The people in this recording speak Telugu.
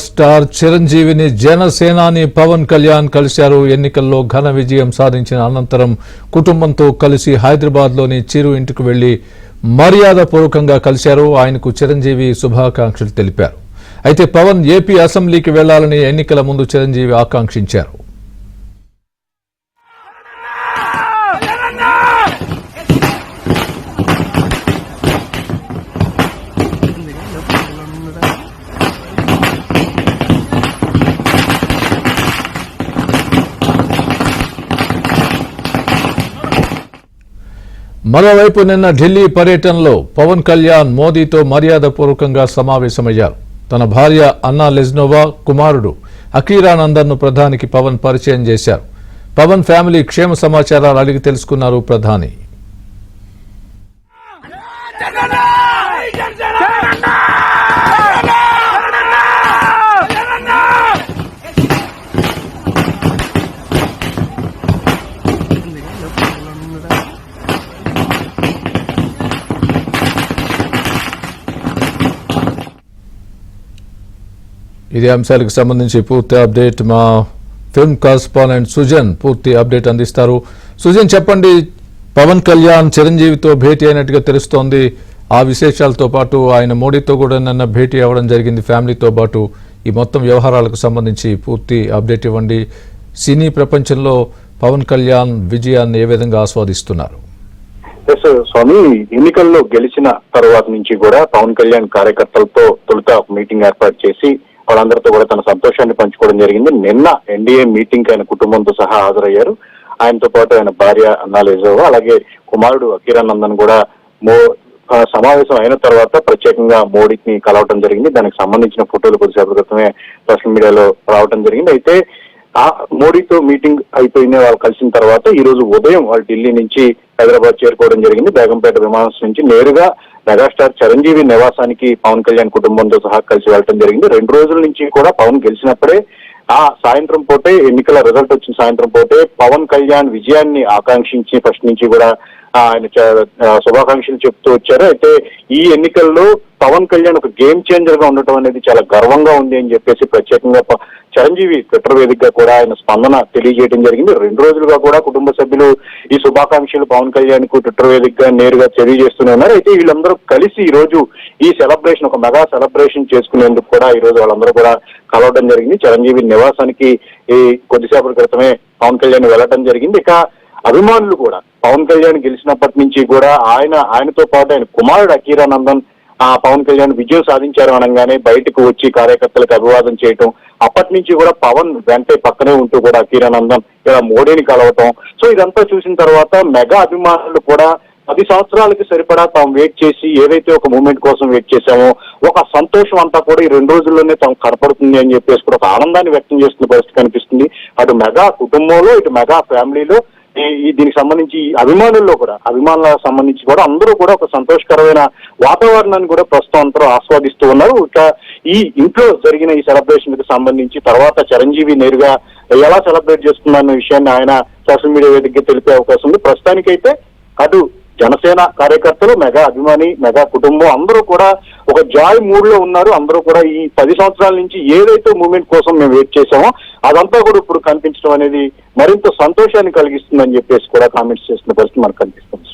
స్టార్ చిరంజీవిని జనసేనాని పవన్ కళ్యాణ్ కలిశారు. ఎన్నికల్లో ఘన విజయం సాధించిన అనంతరం కుటుంబంతో కలిసి హైదరాబాద్లోని చిరు ఇంటికి వెళ్లి మర్యాదపూర్వకంగా కలిశారు. ఆయనకు చిరంజీవి శుభాకాంక్షలు తెలిపారు. అయితే పవన్ ఏపీ అసెంబ్లీకి వెళ్లాలని ఎన్నికల ముందు చిరంజీవి ఆకాంక్షించారు. మరోవైపు నిన్న ఢిల్లీ పర్యటనలో పవన్ కళ్యాణ్ మోదీతో మర్యాదపూర్వకంగా సమావేశమయ్యారు. తన భార్య అన్నా లెజ్నోవా, కుమారుడు అకీరానందన్ ను ప్రధానికి పవన్ పరిచయం చేశారు. పవన్ ఫ్యామిలీ క్షేమ సమాచారాలు అడిగి తెలుసుకున్నారు ప్రధాని. ఇదే అంశాలకు సంబంధించి పూర్తి అప్డేట్ మా ఫిల్మ్ కరెస్పాండెంట్ సుజన్ పూర్తి అప్డేట్ అందిస్తారు. సుజన్, చెప్పండి, పవన్ కళ్యాణ్ చిరంజీవితో భేటీ అయినట్టుగా తెలుస్తోంది. ఆ విశేషాలతో పాటు ఆయన మోడీతో కూడా నిన్న భేటీ అవ్వడం జరిగింది ఫ్యామిలీతో పాటు. ఈ మొత్తం వ్యవహారాలకు సంబంధించి పూర్తి అప్డేట్ ఇవ్వండి. సినీ ప్రపంచంలో పవన్ కళ్యాణ్ విజయాన్ని ఏ విధంగా ఆస్వాదిస్తున్నారు? స్వామి, ఎన్నికల్లో గెలిచిన తర్వాత నుంచి కూడా పవన్ కళ్యాణ్ కార్యకర్తలతో తొలుత మీటింగ్ ఏర్పాటు చేసి వాళ్ళందరితో కూడా తన సంతోషాన్ని పంచుకోవడం జరిగింది. నిన్న ఎన్డీఏ మీటింగ్ ఆయన కుటుంబంతో సహా హాజరయ్యారు. ఆయనతో పాటు ఆయన భార్య అన్నా లెజ్నోవా, అలాగే కుమారుడు అకీరానందన్ కూడా సమావేశం అయిన తర్వాత ప్రత్యేకంగా మోడీని కలవటం జరిగింది. దానికి సంబంధించిన ఫోటోలు కొద్దిసేపటి క్రితమే సోషల్ మీడియాలో రావటం జరిగింది. అయితే ఆ మోడీతో మీటింగ్ అయిపోయిన వాళ్ళు కలిసిన తర్వాత ఈ రోజు ఉదయం వాళ్ళు ఢిల్లీ నుంచి హైదరాబాద్ చేరుకోవడం జరిగింది. బేగంపేట విమానాశ్రయం నుంచి నేరుగా మెగాస్టార్ చిరంజీవి నివాసానికి పవన్ కళ్యాణ్ కుటుంబంతో సహా కలిసి వెళ్ళడం జరిగింది. 2 రోజుల నుంచి కూడా పవన్ గెలిచినప్పుడే ఆ సాయంత్రం పూటే ఎన్నికల రిజల్ట్ వచ్చిన సాయంత్రం పూటే పవన్ కళ్యాణ్ విజయాన్ని ఆకాంక్షించి ఫస్ట్ నుంచి కూడా ఆయన శుభాకాంక్షలు చెప్తూ వచ్చారు. అయితే ఈ ఎన్నికల్లో పవన్ కళ్యాణ్ ఒక గేమ్ చేంజర్ గా ఉండటం అనేది చాలా గర్వంగా ఉంది అని చెప్పేసి ప్రత్యేకంగా చిరంజీవి ట్విట్టర్ వేదికగా కూడా ఆయన స్పందన తెలియజేయడం జరిగింది. 2 రోజులుగా కూడా కుటుంబ సభ్యులు ఈ శుభాకాంక్షలు పవన్ కళ్యాణ్ కు ట్విట్టర్ వేదికగా నేరుగా తెలియజేస్తూనే ఉన్నారు. అయితే వీళ్ళందరూ కలిసి ఈ రోజు ఈ సెలబ్రేషన్, ఒక మెగా సెలబ్రేషన్ చేసుకునేందుకు కూడా ఈ రోజు వాళ్ళందరూ కూడా కలవడం జరిగింది. చిరంజీవి నివాసానికి ఈ కొద్దిసేపటి క్రితమే పవన్ కళ్యాణ్ వెళ్ళడం జరిగింది. ఇక అభిమానులు కూడా పవన్ కళ్యాణ్ గెలిచినప్పటి నుంచి కూడా ఆయనతో పాటు ఆయన కుమారుడు అకీరానందన్ పవన్ కళ్యాణ్ విజయం సాధించారు అనగానే బయటకు వచ్చి కార్యకర్తలకు అభివాదం చేయటం, అప్పటి నుంచి కూడా పవన్ వెంటే పక్కనే ఉంటూ కూడా అకీరానందన్ ఇలా మోడీని కలవటం. సో ఇదంతా చూసిన తర్వాత మెగా అభిమానులు కూడా 10 సంవత్సరాలకి సరిపడా తాము వెయిట్ చేసి ఏదైతే ఒక మూమెంట్ కోసం వెయిట్ చేశామో ఒక సంతోషం అంతా కూడా ఈ 2 రోజుల్లోనే తాము కనపడుతుంది అని చెప్పేసి కూడా ఒక ఆనందాన్ని వ్యక్తం చేస్తున్న పరిస్థితి కనిపిస్తుంది. అటు మెగా కుటుంబంలో, ఇటు మెగా ఫ్యామిలీలో, దీనికి సంబంధించి అభిమానుల్లో కూడా, అభిమానులకు సంబంధించి కూడా అందరూ కూడా ఒక సంతోషకరమైన వాతావరణాన్ని కూడా ప్రస్తుతం అందరూ ఆస్వాదిస్తూ ఉన్నారు. ఇక ఈ ఇంట్లో జరిగిన ఈ సెలబ్రేషన్ కి సంబంధించి తర్వాత చిరంజీవి నేరుగా ఎలా సెలబ్రేట్ చేస్తున్నారన్న విషయాన్ని ఆయన సోషల్ మీడియా వేదికగా తెలిపే అవకాశం ఉంది. ప్రస్తుతానికైతే అటు జనసేన కార్యకర్తలు, మెగా అభిమాని, మెగా కుటుంబం అందరూ కూడా ఒక జాయ్ మూడ్ లో ఉన్నారు. అందరూ కూడా ఈ 10 సంవత్సరాల నుంచి ఏదైతే మూమెంట్ కోసం మేము వెయిట్ చేశామో అదంతా కూడా ఇప్పుడు కనిపించడం అనేది మరింత సంతోషాన్ని కలిగిస్తుందని చెప్పేసి కూడా కామెంట్స్ చేస్తున్న పరిస్థితి మనకు కనిపిస్తుంది.